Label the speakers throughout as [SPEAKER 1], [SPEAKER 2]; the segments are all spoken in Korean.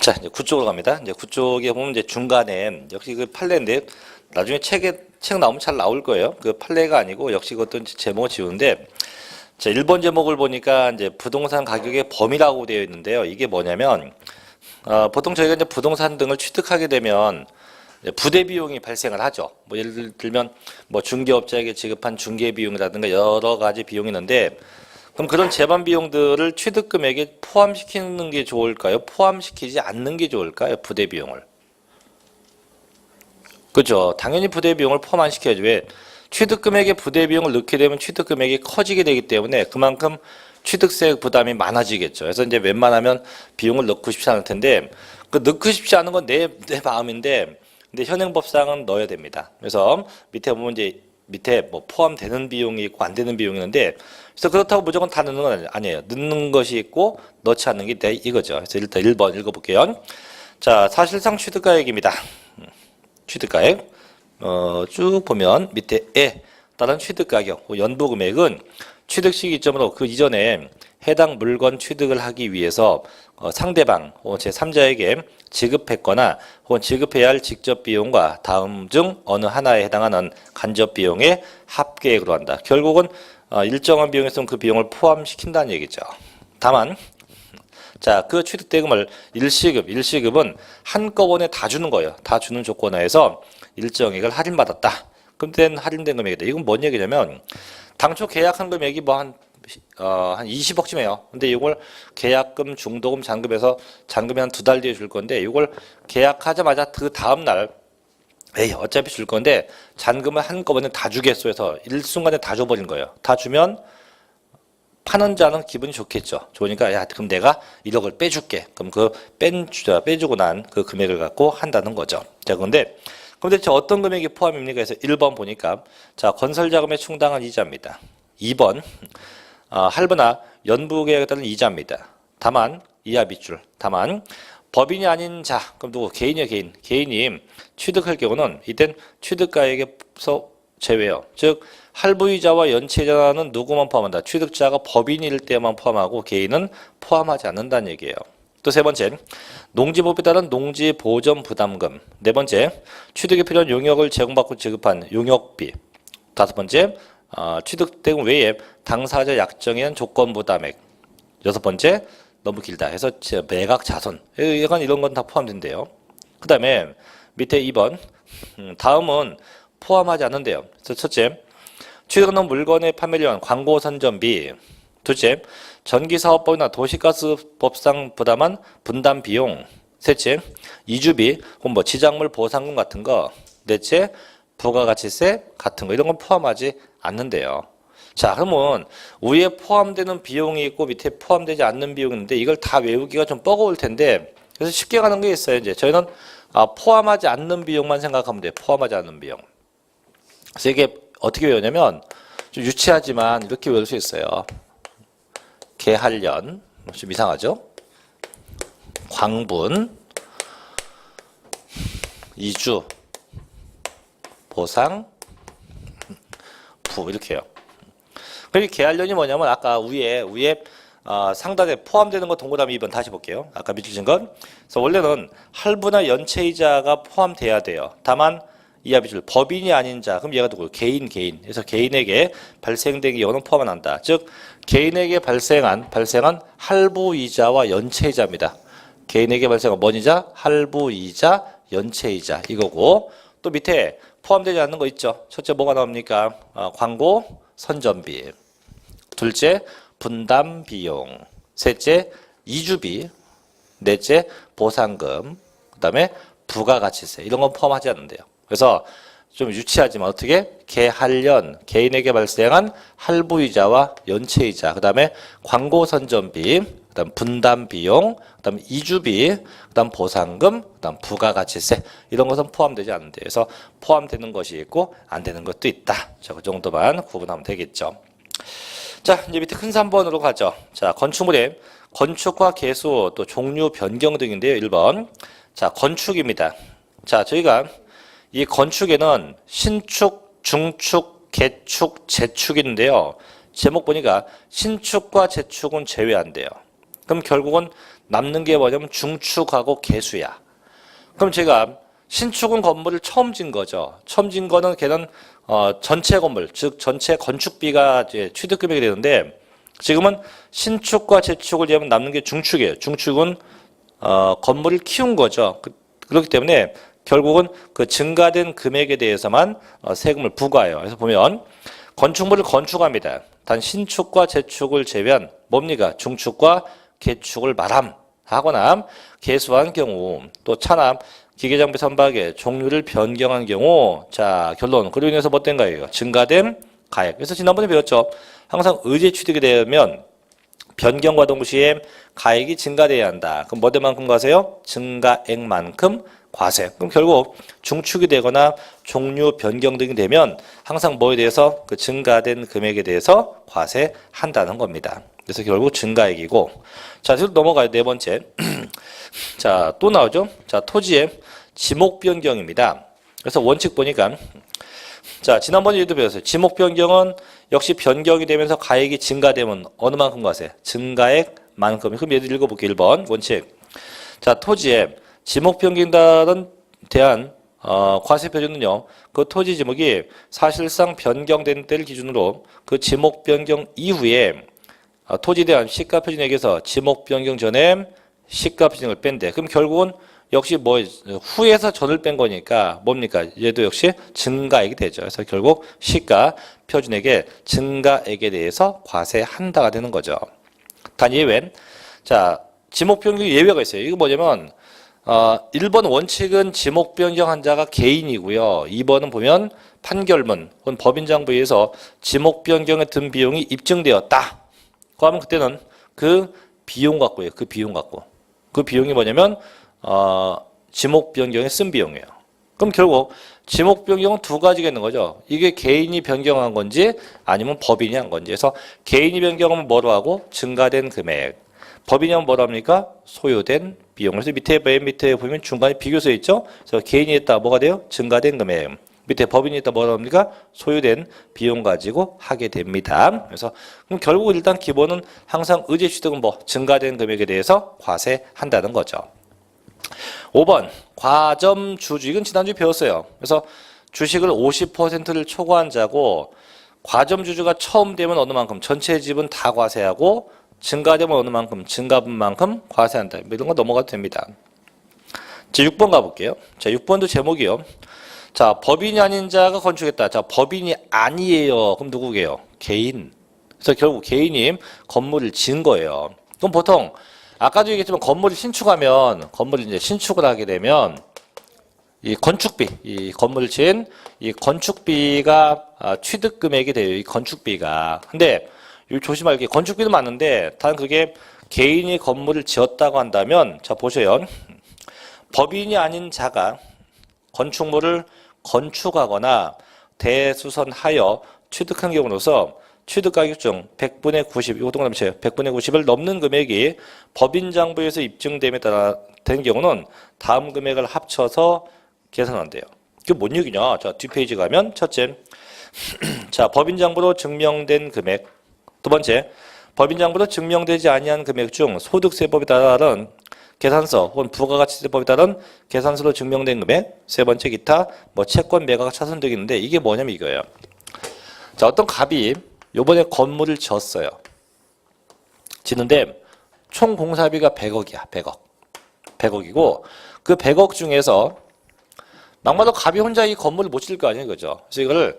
[SPEAKER 1] 자, 이제 9쪽으로 갑니다. 이제 9쪽에 보면 이제 중간에 역시 그 판례인데 나중에 책 나오면 잘 나올 거예요. 그 판례가 아니고 역시 그것도 제목을 지우는데 자, 1번 제목을 보니까 이제 부동산 가격의 범위라고 되어 있는데요. 이게 뭐냐면 보통 저희가 이제 부동산 등을 취득하게 되면 부대 비용이 발생을 하죠. 뭐 예를 들면 뭐 중개업자에게 지급한 중개 비용이라든가 여러 가지 비용이 있는데 그럼 그런 제반 비용들을 취득 금액에 포함시키는 게 좋을까요? 포함시키지 않는 게 좋을까요? 부대 비용을. 그죠? 당연히 부대 비용을 포함 안 시켜야죠. 왜? 취득 금액에 부대 비용을 넣게 되면 취득 금액이 커지게 되기 때문에 그만큼 취득세 부담이 많아지겠죠. 그래서 이제 웬만하면 비용을 넣고 싶지 않을 텐데 그 넣고 싶지 않은 건 내 마음인데 근데 현행법상은 넣어야 됩니다. 그래서 밑에 보면 이제 밑에 뭐 포함되는 비용이 있고 안 되는 비용이 있는데 그래서 그렇다고 무조건 다 넣는 건 아니에요. 넣는 것이 있고 넣지 않는 게 있다 이거죠. 그래서 일단 1번 읽어볼게요. 자, 사실상 취득가액입니다. 취득가액 쭉 보면 밑에에 따른 취득가격 연부금액은 취득 시기점으로 그 이전에 해당 물건 취득을 하기 위해서 상대방 혹은 제3자에게 지급했거나 혹은 지급해야 할 직접 비용과 다음 중 어느 하나에 해당하는 간접 비용의 합계액으로 한다. 결국은 일정한 비용에서는 그 비용을 포함시킨다는 얘기죠. 다만 자, 그 취득대금을 일시급은 한꺼번에 다 주는 거예요. 다 주는 조건 하에서 일정액을 할인받았다. 그럼 된 할인된 금액이다. 이건 뭔 얘기냐면 당초 계약한 금액이 뭐 한 20억쯤해요. 근데 이걸 계약금, 중도금, 잔금해서 잔금이 한 2달 뒤에 줄 건데 이걸 계약하자마자 그 다음 날 에이 어차피 줄 건데 잔금을 한꺼번에 다 주겠소 해서 일순간에 다 줘버린 거예요. 다 주면 파는 자는 기분이 좋겠죠. 좋으니까 야 그럼 내가 1억을 빼줄게. 그럼 그 빼주고 난 그 금액을 갖고 한다는 거죠. 자 그런데 대체 어떤 금액이 포함입니까? 그래서 1번 보니까 자 건설자금에 충당한 이자입니다. 2번 할부나 연부계약에 따른 이자입니다. 다만 이하 빗줄. 다만 법인이 아닌 자 그럼 누구 개인이요 개인. 개인이 취득할 경우는 이땐 취득가액에서 제외요. 즉 할부이자와 연체이자는 누구만 포함한다. 취득자가 법인일 때만 포함하고 개인은 포함하지 않는다는 얘기예요. 또 세 번째, 농지법에 따른 농지보전 부담금. 네 번째, 취득에 필요한 용역을 제공받고 지급한 용역비. 다섯 번째, 취득대금 외에 당사자 약정에 조건 부담액. 여섯 번째, 너무 길다 해서 매각 자손. 약간 이런 건 다 포함된대요. 그 다음에 밑에 2번, 다음은 포함하지 않는데요. 그래서 첫째, 취득한 물건의 판매를 위한 광고 선전비. 둘째, 전기사업법이나 도시가스법상 부담한 분담 비용. 셋째, 이주비 혹은 뭐 지작물 보상금 같은 거. 넷째, 부가가치세 같은 거 이런 건 포함하지 않는데요. 자, 그러면 위에 포함되는 비용이 있고 밑에 포함되지 않는 비용이 있는데 이걸 다 외우기가 좀 버거울 텐데 그래서 쉽게 가는 게 있어요. 이제 저희는 포함하지 않는 비용만 생각하면 돼요. 포함하지 않는 비용. 그래서 이게 어떻게 외우냐면 좀 유치하지만 이렇게 외울 수 있어요. 계할련 좀 이상하죠? 광분 이주 보상 부 이렇게 해요. 그리고 계할련이 뭐냐면 아까 위에 상단에 포함되는 거 동그라미 2번 다시 볼게요. 아까 밑줄 친 건. 그래서 원래는 할부나 연체이자가 포함돼야 돼요. 다만 이하 빗줄 법인이 아닌 자 그럼 얘가 누구 개인 그래서 개인에게 발생된 경우는 포함 안 한다. 즉 개인에게 발생한 할부이자와 연체이자입니다. 개인에게 발생한 뭔 이자? 할부이자, 연체이자 이거고 또 밑에 포함되지 않는 거 있죠. 첫째 뭐가 나옵니까? 광고 선전비. 둘째 분담 비용. 셋째 이주비. 넷째 보상금. 그다음에 부가가치세 이런 건 포함하지 않는데요. 그래서 좀 유치하지만 어떻게 계할련 개인에게 발생한 할부이자와 연체이자 그다음에 광고 선전비 그다음 분담 비용 그다음 이주비 그다음 보상금 그다음 부가가치세 이런 것은 포함되지 않는데 그래서 포함되는 것이 있고 안 되는 것도 있다. 자, 그 정도만 구분하면 되겠죠. 자, 이제 밑에 큰 3번으로 가죠. 자, 건축물의 건축과 개수 또 종류 변경 등인데요. 1번. 자, 건축입니다. 자, 저희가 이 건축에는 신축, 중축, 개축, 재축이 있는데요. 제목 보니까 신축과 재축은 제외한대요. 그럼 결국은 남는 게 뭐냐면 중축하고 개수야. 그럼 제가 신축은 건물을 처음 진 거죠. 처음 진 거는 걔는 전체 건물, 즉 전체 건축비가 이제 취득금액이 되는데 지금은 신축과 재축을 제하면 남는 게 중축이에요. 중축은 건물을 키운 거죠. 그렇기 때문에 결국은 그 증가된 금액에 대해서만 세금을 부과해요. 그래서 보면 건축물을 건축합니다. 단 신축과 재축을 제외한 뭡니까? 중축과 개축을 말함하거나 개수한 경우 또 차남 기계장비 선박의 종류를 변경한 경우 자 결론 그로 인해서 뭐 된 거예요? 증가된 가액. 그래서 지난번에 배웠죠. 항상 의제 취득이 되면 변경과 동시에 가액이 증가돼야 한다. 그럼 뭐대만큼 과세요? 증가액만큼 과세. 그럼 결국 중축이 되거나 종류 변경 등이 되면 항상 뭐에 대해서 그 증가된 금액에 대해서 과세한다는 겁니다. 그래서 결국 증가액이고 자, 지금 넘어가요. 네 번째. 자, 또 나오죠. 자, 토지의 지목 변경입니다. 그래서 원칙 보니까 자, 지난번에 얘도 배웠어요. 지목 변경은 역시 변경이 되면서 가액이 증가되면 어느 만큼 과세? 증가액만큼. 그럼 얘들 읽어볼게요. 1번 원칙. 자, 토지의 지목 변경에 대한 과세 표준은요. 그 토지 지목이 사실상 변경된 때를 기준으로 그 지목 변경 이후에 토지에 대한 시가 표준액에서 지목 변경 전에 시가 표준액을 뺀대. 그럼 결국은 역시 뭐 후에서 전을 뺀 거니까 뭡니까? 얘도 역시 증가액이 되죠. 그래서 결국 시가 표준액의 증가액에 대해서 과세한다가 되는 거죠. 단 예외. 자, 지목 변경 예외가 있어요. 이거 뭐냐면 1번 원칙은 지목 변경한 자가 개인이고요. 2번은 보면 판결문 혹은 법인장부에서 지목 변경에 든 비용이 입증되었다. 그러면 그때는 그 비용 갖고요. 그 비용 갖고. 그 비용이 뭐냐면 지목 변경에 쓴 비용이에요. 그럼 결국 지목 변경은 두 가지가 있는 거죠. 이게 개인이 변경한 건지 아니면 법인이 한 건지. 그래서 개인이 변경하면 뭐로 하고 증가된 금액. 법인이 하면 뭐로 합니까? 소요된 비용. 그래서 맨 밑에 보면 중간에 비교서 있죠. 그래서 개인이 했다 뭐가 돼요? 증가된 금액. 밑에 법인이 있다 뭐라 합니까? 소요된 비용 가지고 하게 됩니다. 그래서 그럼 결국 일단 기본은 항상 의제 취득은 뭐 증가된 금액에 대해서 과세한다는 거죠. 5번 과점 주주. 이건 지난주에 배웠어요. 그래서 주식을 50%를 초과한 자고 과점 주주가 처음 되면 어느 만큼 전체 집은 다 과세하고 증가되면 어느 만큼 증가분만큼 과세한다. 이런 거 넘어가도 됩니다. 자, 6번 가볼게요. 자, 6번도 제목이요. 자, 법인이 아닌 자가 건축했다. 자, 법인이 아니에요. 그럼 누구게요? 개인. 그래서 결국 개인이 건물을 지은 거예요. 그럼 보통 아까도 얘기했지만 건물을 신축하면 건물을 이제 신축을 하게 되면 이 건축비, 이 건물을 지은 이 건축비가 취득 금액이 돼요. 이 건축비가. 근데 조심할 게 건축비도 많은데 단 그게 개인이 건물을 지었다고 한다면 자 보세요. 법인이 아닌 자가 건축물을 건축하거나 대수선하여 취득한 경우로서 취득가격 중 100분의 90, 이거 동그라미 100분의 90을 넘는 금액이 법인장부에서 입증됨에 따라 된 경우는 다음 금액을 합쳐서 계산한대요. 그게 뭔 얘기냐? 자, 뒷페이지 가면 첫째, 자 법인장부로 증명된 금액. 두 번째, 법인장부로 증명되지 아니한 금액 중 소득세법에 따른 계산서 혹은 부가가치세법에 따른 계산서로 증명된 금액. 세 번째, 기타 뭐 채권 매각 차손 등이 있는데 이게 뭐냐면 이거예요. 자, 어떤 갑이 요번에 건물을 지었어요. 지는데 총 공사비가 100억이야. 100억이고 그 100억 중에서 막마도 갑이 혼자 이 건물을 못 지을 거 아니에요. 그죠? 그래서 이거를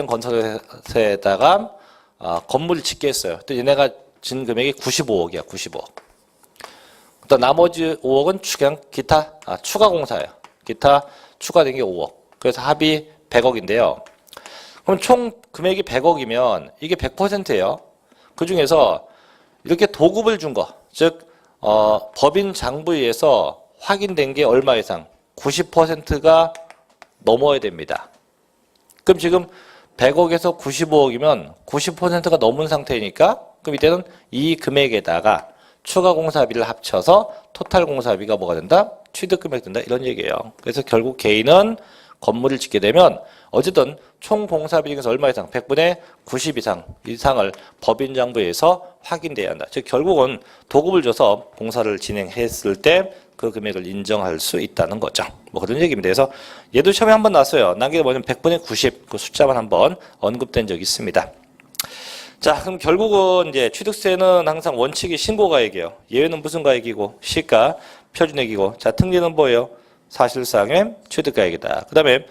[SPEAKER 1] 땡땡건설에다가 건물을 짓게 했어요. 또 얘네가 진 금액이 95억이야. 95억. 또 나머지 5억은 그냥 기타 추가 공사예요. 기타 추가된 게 5억. 그래서 합이 100억인데요. 그럼 총 금액이 100억이면 이게 100%예요. 그 중에서 이렇게 도급을 준 거, 즉 법인 장부에 의해서 확인된 게 얼마 이상? 90%가 넘어야 됩니다. 그럼 지금 100억에서 95억이면 90%가 넘은 상태니까 그럼 이때는 이 금액에다가 추가 공사비를 합쳐서 토탈 공사비가 뭐가 된다? 취득금액 된다. 이런 얘기예요. 그래서 결국 개인은 건물을 짓게 되면 어쨌든 총 공사 비용에서 얼마 이상 100분의 90 이상을 법인장부에서 확인돼야 한다. 즉 결국은 도급을 줘서 공사를 진행했을 때 그 금액을 인정할 수 있다는 거죠. 뭐 그런 얘기입니다. 그래서 얘도 시험에 한번 나왔어요. 난게 뭐냐면 100분의 90 그 숫자만 한번 언급된 적이 있습니다. 자, 그럼 결국은 이제 취득세는 항상 원칙이 신고가액이에요. 예외는 무슨 가액이고 시가 표준액이고, 자 특례는 뭐예요? 사실상의 취득가액이다. 그 다음에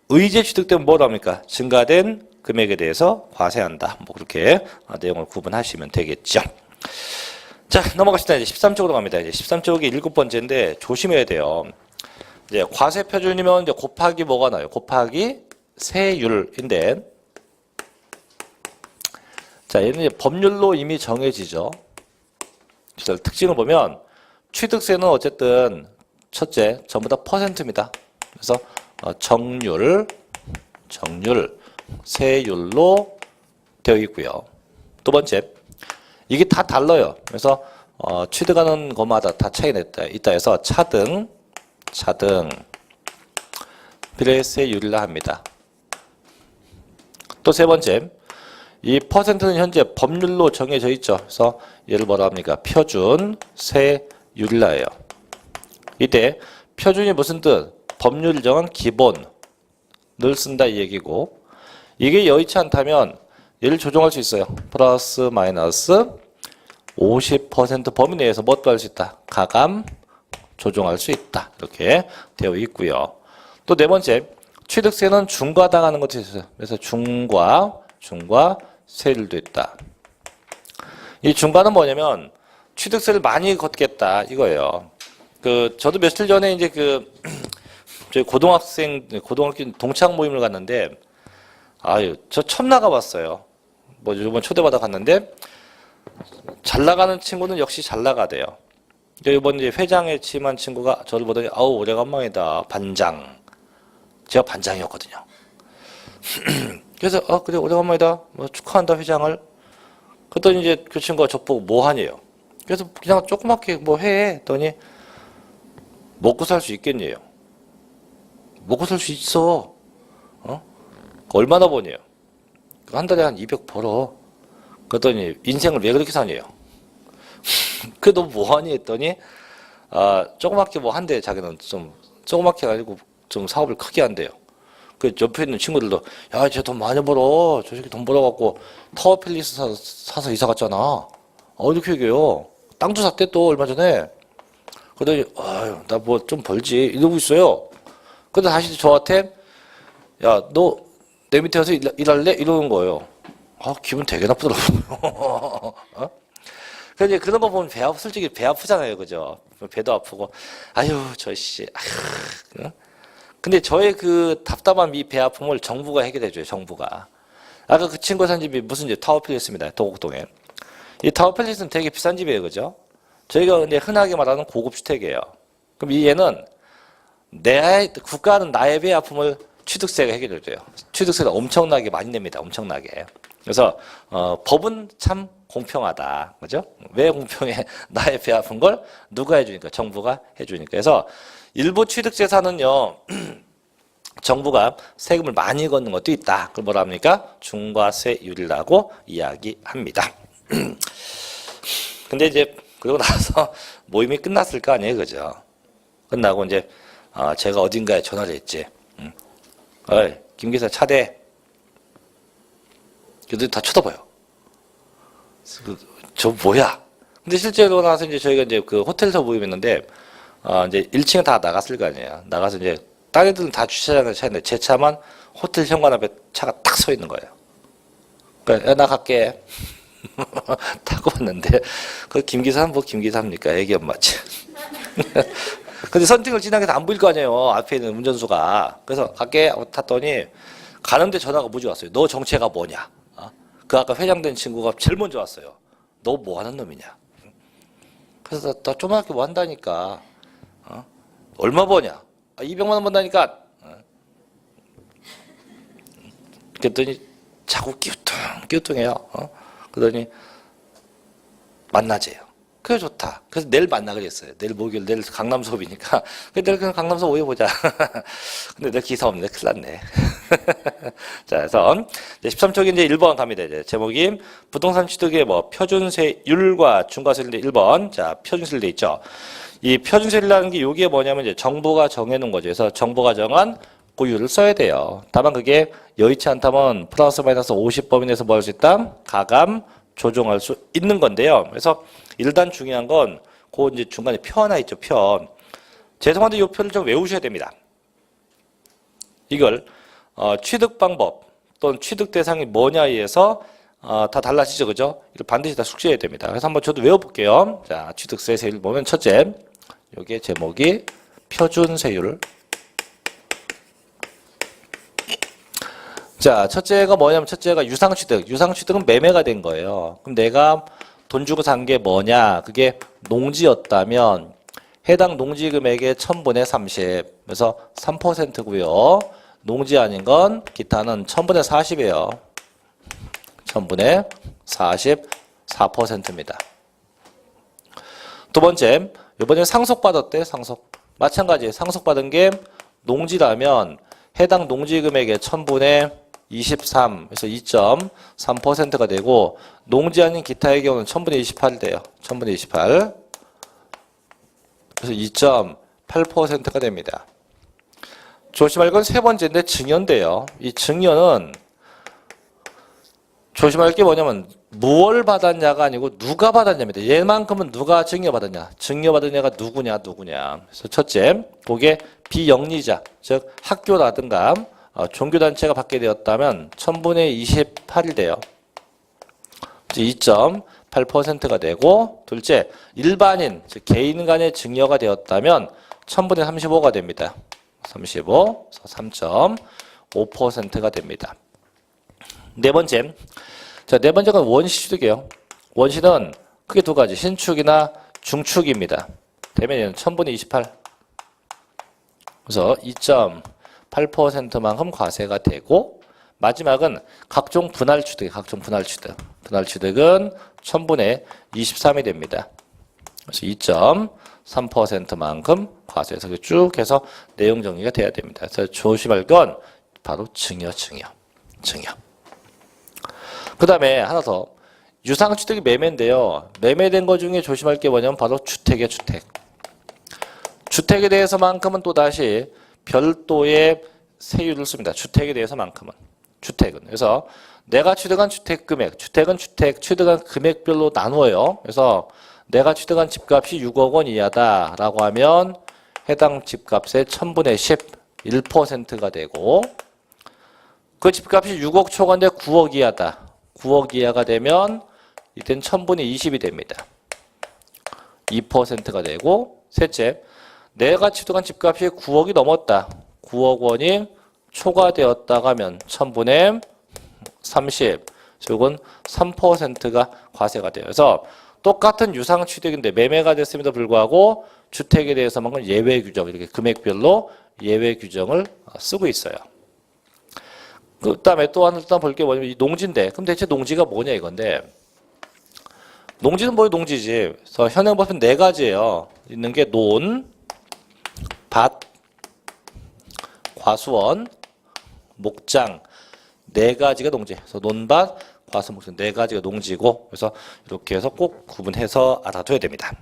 [SPEAKER 1] 의제 취득되면 뭐랍니까? 증가된 금액에 대해서 과세한다. 뭐 그렇게 내용을 구분하시면 되겠죠. 자, 넘어갑시다. 이제 13쪽으로 갑니다. 이제 13쪽이 7번째인데 조심해야 돼요. 이제 과세 표준이면 이제 곱하기 뭐가 나요? 곱하기 세율인데, 자, 얘는 이제 법률로 이미 정해지죠. 특징을 보면 취득세는 어쨌든 첫째 전부 다 퍼센트입니다. 그래서 정률, 세율로 되어 있고요. 두 번째, 이게 다 달라요. 그래서 취득하는 것마다 다 차이가 있다 해서 차등 비례세율이라 합니다. 또 세 번째, 이 퍼센트는 현재 법률로 정해져 있죠. 그래서 얘를 뭐라 합니까? 표준세율이라 해요. 이때 표준이 무슨 뜻? 법률 정한 기본을 쓴다 이 얘기고, 이게 여의치 않다면 얘를 조정할 수 있어요. 플러스 마이너스 50% 범위 내에서 뭣도 할 수 있다. 가감 조정할 수 있다. 이렇게 되어 있고요. 또 네 번째, 취득세는 중과당하는 것도 있어요. 그래서 중과 세율도 있다. 이 중과는 뭐냐면 취득세를 많이 걷겠다 이거예요. 저도 며칠 전에 이제 저희 고등학교 동창 모임을 갔는데, 저 처음 나가봤어요. 뭐 이번 초대받아 갔는데 잘 나가는 친구는 역시 잘 나가대요. 이번 이제 회장에 취임한 친구가 저를 보더니 오래간만이다 반장. 제가 반장이었거든요. 그래서 그래 오래간만이다. 뭐 축하한다 회장을. 그랬더니 이제 그 친구가 저보고 뭐 하니요. 그래서 그냥 조그맣게 뭐 해. 했더니 먹고 살 수 있겠네요. 먹고 살 수 있어. 얼마나 버니요? 한 달에 한 200 벌어. 그랬더니 인생을 왜 그렇게 사니요? 그 너 뭐하니 했더니 조그맣게 뭐 한대. 자기는 좀 조그맣게 가지고 좀 사업을 크게 한대요. 그 옆에 있는 친구들도 야, 쟤 돈 많이 벌어. 저 새끼 돈 벌어갖고 타워 팰리스 사서 이사 갔잖아. 이렇게 얘기해요. 땅도 샀대 또 얼마 전에. 그러더니 나 뭐 좀 벌지 이러고 있어요. 근데 다시 저한테 야, 너 내 밑에 가서 일할래? 이러는 거예요. 기분 되게 나쁘더라고요. 그래서 그런 거 보면 솔직히 배 아프잖아요. 그죠? 배도 아프고 아유 저씨 근데 저의 그 답답한 이 배 아픔을 정부가 해결해줘요. 정부가. 아까 그 친구 산 집이 무슨 집? 타워팰리스입니다. 도곡동에. 이 타워팰리스는 되게 비싼 집이에요. 그죠? 저희가 근데 흔하게 말하는 고급 주택이에요. 그럼 얘는 국가는 나의 배 아픔을 취득세가 해결해줘요. 취득세가 엄청나게 많이 냅니다. 엄청나게. 그래서 법은 참 공평하다. 그죠? 왜 공평해? 나의 배 아픈 걸 누가 해주니까? 정부가 해주니까. 그래서 일부 취득재산은요. 정부가 세금을 많이 걷는 것도 있다. 그걸 뭐라 합니까? 중과세율이라고 이야기합니다. 근데 이제 그러고 나서 모임이 끝났을 거 아니에요. 그죠? 끝나고 이제 제가 어딘가에 전화를 했지. 어이, 김 기사 차대. 그들이 다 쳐다봐요. 저 뭐야? 근데 실제로 나서 이제 저희가 이제 그 호텔에서 모임했는데, 이제 1층에 다 나갔을 거 아니에요. 나가서 이제 딴 애들은 다 주차장에 차 있는데 제 차만 호텔 현관 앞에 차가 딱 서 있는 거예요. 그러니까 나 갈게. 타고 왔는데 그 김 기사는 뭐 김 기사입니까? 애기 엄마지. 근데 선팅을 지나가서 안 보일 거 아니에요. 앞에 있는 운전수가. 그래서 갈게 탔더니 가는데 전화가 무지 왔어요. 너 정체가 뭐냐? 그 아까 회장된 친구가 제일 먼저 왔어요. 너 뭐 하는 놈이냐? 그래서 나 조그맣게 뭐 한다니까. 얼마 버냐? 200만 원 번다니까. 그랬더니 자꾸 끼우뚱해요. 그러더니 만나재요. 그게 좋다. 그래서 내일 만나 그랬어요. 내일 목요일, 내일 강남 수업이니까. 내일 그냥 강남 수업 오해보자. 근데 내일 기사 없네. 큰일 났네. 자, 그래서 이제 13쪽에 이제 1번 갑니다. 이제 제목이 부동산 취득의 뭐 표준세율과 중과세율인데 1번. 자, 표준세율 돼 있죠. 이 표준세율이라는 게 이게 뭐냐면 이제 정부가 정해놓은 거죠. 그래서 정부가 정한 고율을 써야 돼요. 다만 그게 여의치 않다면 플러스 마이너스 50범위 내에서 뭐 할 수 있다? 가감 조정할 수 있는 건데요. 그래서 일단 중요한 건 그 이제 중간에 표 하나 있죠. 표. 죄송한데 이 표를 좀 외우셔야 됩니다. 이걸 취득 방법 또는 취득 대상이 뭐냐에 의해서 다 달라지죠. 그죠? 이걸 반드시 다 숙지해야 됩니다. 그래서 한번 저도 외워볼게요. 자, 취득세 세율 보면 첫째, 여기에 제목이 표준세율. 자, 첫째가 뭐냐면 첫째가 유상취득. 유상취득은 매매가 된 거예요. 그럼 내가 돈 주고 산 게 뭐냐? 그게 농지였다면 해당 농지 금액의 1000분의 30. 그래서 3%고요. 농지 아닌 건 기타는 1000분의 40이에요. 1000분의 44%입니다. 두 번째, 이번에 상속받았대. 상속. 마찬가지. 상속받은 게 농지라면 해당 농지 금액의 1000분의 23, 그래서 2.3%가 되고 농지 아닌 기타의 경우는 1000분의 28이 돼요. 1000분의 28. 그래서 2.8%가 됩니다. 조심할 건 세 번째인데 증여인데요. 이 증여는 조심할 게 뭐냐면 무엇을 받았냐가 아니고 누가 받았냐입니다. 얘만큼은 누가 증여받았냐. 증여받은 가 누구냐. 그래서 첫째, 그게 비영리자, 즉 학교라든가 종교단체가 받게 되었다면 1000분의 28이 돼요. 2.8%가 되고 둘째, 일반인, 즉 개인 간의 증여가 되었다면 1000분의 35가 됩니다. 35, 3.5%가 됩니다. 네 번째, 자, 네 번째가 원시취득이에요. 원시는 크게 두 가지, 신축이나 중축입니다. 되면 1000분의 28. 그래서 2.8%만큼 과세가 되고 마지막은 각종 분할취득, 분할취득은 1000분의 23이 됩니다. 그래서 2.3%만큼 과세해서 쭉 해서 내용 정리가 돼야 됩니다. 그래서 조심할 건 바로 증여. 그 다음에 하나 더, 유상취득이 매매인데요. 매매된 것 중에 조심할 게 뭐냐면 바로 주택이에요. 주택에 대해서만큼은 또다시 별도의 세율을 씁니다. 주택에 대해서만큼은. 그래서 내가 취득한 주택 금액, 주택은 취득한 금액별로 나누어요. 그래서 내가 취득한 집값이 6억 원 이하다라고 하면 해당 집값의 1000분의 10, 1%가 되고 그 집값이 6억 초과인데 9억 이하다. 9억 이하가 되면 이때는 1000분의 20이 됩니다. 2%가 되고 셋째, 내가 취득한 집값이 9억이 넘었다. 9억 원이 초과되었다고 하면 1000분의 30, 이건 3%가 과세가 돼요. 그래서 똑같은 유상취득인데 매매가 됐음에도 불구하고 주택에 대해서만큼 예외 규정, 이렇게 금액별로 예외 규정을 쓰고 있어요. 그 다음에 또 하나 볼 게 뭐냐면 이 농지인데, 그럼 대체 농지가 뭐냐 이건데, 농지는 뭐예요? 농지지. 그래서 현행법은 네 가지예요. 있는 게 논, 밭, 과수원, 목장, 네 가지가 농지. 그래서 논밭, 과수원, 목장 네 가지가 농지고, 그래서 이렇게 해서 꼭 구분해서 알아둬야 됩니다.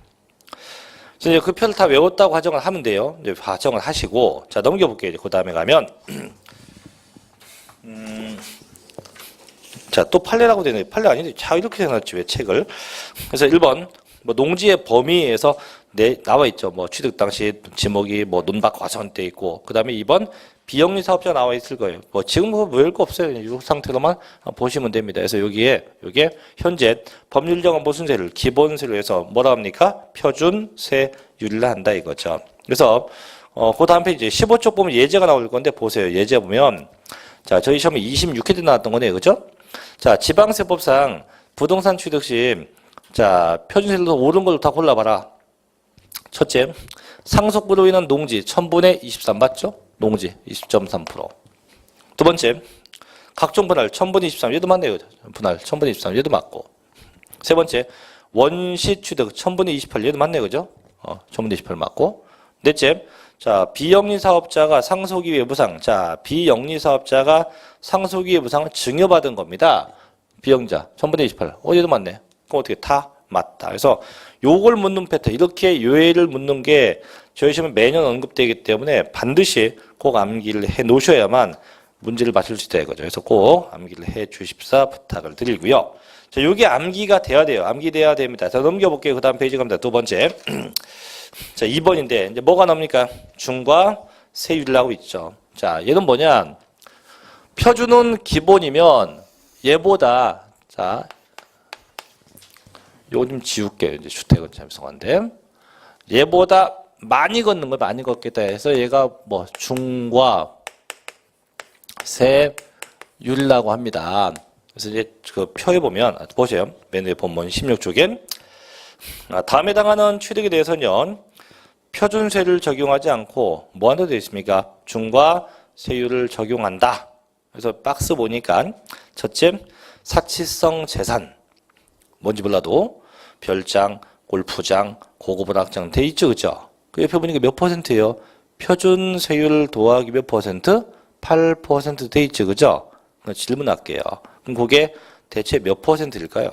[SPEAKER 1] 그래서 이제 그 표를 다 외웠다고 가정을 하면 돼요. 이제 가정을 하시고, 자 넘겨볼게요. 이제 그 다음에 가면. 자, 또 판례라고 되네. 판례 아닌데, 자, 이렇게 해놨지, 왜 책을. 그래서 1번, 뭐, 농지의 범위에서 나와 있죠. 뭐, 취득 당시 지목이 뭐, 논밭 과수원 돼 있고, 그 다음에 2번, 비영리 사업자 나와 있을 거예요. 뭐, 지금 뭐, 외울 거 없어요. 이 상태로만 보시면 됩니다. 그래서 요게 현재 법률 정한 모순세를 기본세로 해서 뭐라 합니까? 표준세율을 한다 이거죠. 그래서, 그 다음 페이지 15쪽 보면 예제가 나올 건데, 보세요. 예제 보면, 자, 저희 시험에 26회 때 나왔던 거네요. 그죠? 자, 지방세법상 부동산 취득 시, 자, 표준세율로 오른 걸로 다 골라봐라. 첫째, 상속으로 인한 농지 1000분의 23 맞죠? 농지 20.3%. 두 번째, 각종 분할 1000분의 23 얘도 맞네요. 분할 1000분의 23 얘도 맞고. 세 번째, 원시 취득 1000분의 28 얘도 맞네 그죠? 1000분의 28 맞고. 넷째, 자 비영리 사업자가 상속이 외부상. 자 비영리 사업자가 상속이 외부상을 증여받은 겁니다. 비영자 1000분의 28 얘도 맞네. 그럼 어떻게 다 맞다. 그래서 요걸 묻는 패턴 이렇게 요예를 묻는 게 저희 시험에 매년 언급되기 때문에 반드시 꼭 암기를 해 놓으셔야만 문제를 맞출 수 있다 이거죠. 그래서 꼭 암기를 해 주십사 부탁을 드리고요. 자, 요게 암기가 돼야 돼요. 암기돼야 됩니다. 자, 넘겨볼게요. 그 다음 페이지 갑니다. 두 번째. 자, 2번인데, 이제 뭐가 나옵니까? 중과 세율이라고 있죠. 자, 얘는 뭐냐? 표준은 기본이면 얘보다, 자, 요거 좀 지울게요. 이제 주택은 참 죄송한데. 얘보다 많이 걷는 걸 많이 걷겠다 해서 얘가 뭐 중과 세율이라고 합니다. 그래서 이제 그 표에 보면 보세요. 맨 위에 본문 16쪽에 다음에 해당하는 취득에 대해서는 표준세를 적용하지 않고 뭐 한다고 되어 있습니까? 중과 세율을 적용한다. 그래서 박스 보니까 첫째 사치성 재산 뭔지 몰라도 별장, 골프장, 고급 오락장 돼 있죠, 그죠? 그 옆에 보니까 몇 퍼센트예요? 표준세율 더하기 몇 퍼센트? 8% 돼 있죠, 그죠? 질문할게요. 그럼 그게 대체 몇 퍼센트일까요?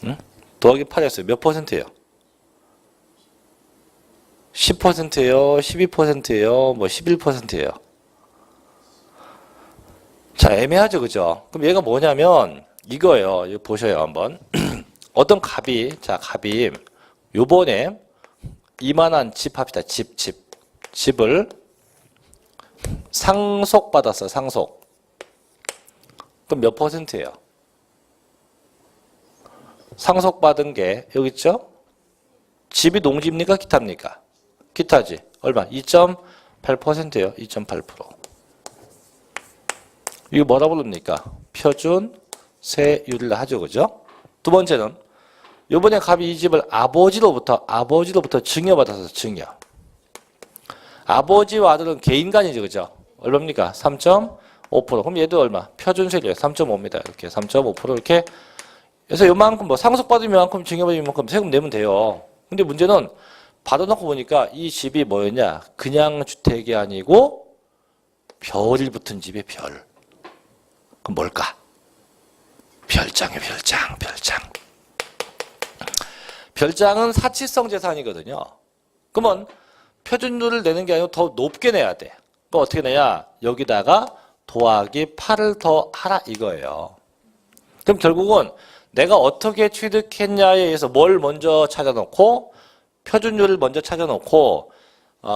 [SPEAKER 1] 응? 더하기 8했어요. 몇 퍼센트예요? 10%예요? 12%예요? 뭐 11%예요? 자, 애매하죠, 그죠? 그럼 얘가 뭐냐면 이거예요. 이거 보셔요, 한번. 어떤 갑이, 자, 갑이 요번에 이만한 집 합시다. 집을 상속받았어, 상속. 그럼 몇 퍼센트예요? 상속받은 게 여기 있죠? 집이 농지입니까? 기타입니까? 기타지. 얼마? 2.8%예요. 2.8%. 이거 뭐라 부릅니까? 표준 세율을 하죠. 그죠? 두 번째는 이번에 갑이 이 집을 아버지로부터 증여받아서 증여. 아버지와 아들은 개인간이죠. 그죠? 얼마입니까? 3.5%. 그럼 얘도 얼마? 표준세율이에요. 3.5입니다. 이렇게 3.5% 이렇게. 그래서 요만큼 뭐 상속받으면 요만큼 증여받으면 요만큼 세금 내면 돼요. 근데 문제는 받아놓고 보니까 이 집이 뭐였냐? 그냥 주택이 아니고 별이 붙은 집의 별. 그럼 뭘까? 별장이에요. 별장. 별장은 사치성 재산이거든요. 그러면 표준율을 내는 게 아니고 더 높게 내야 돼. 그럼 어떻게 내냐? 여기다가 더하기 8을 더 하라 이거예요. 그럼 결국은 내가 어떻게 취득했냐에 의해서 뭘 먼저 찾아놓고 표준율을 먼저 찾아놓고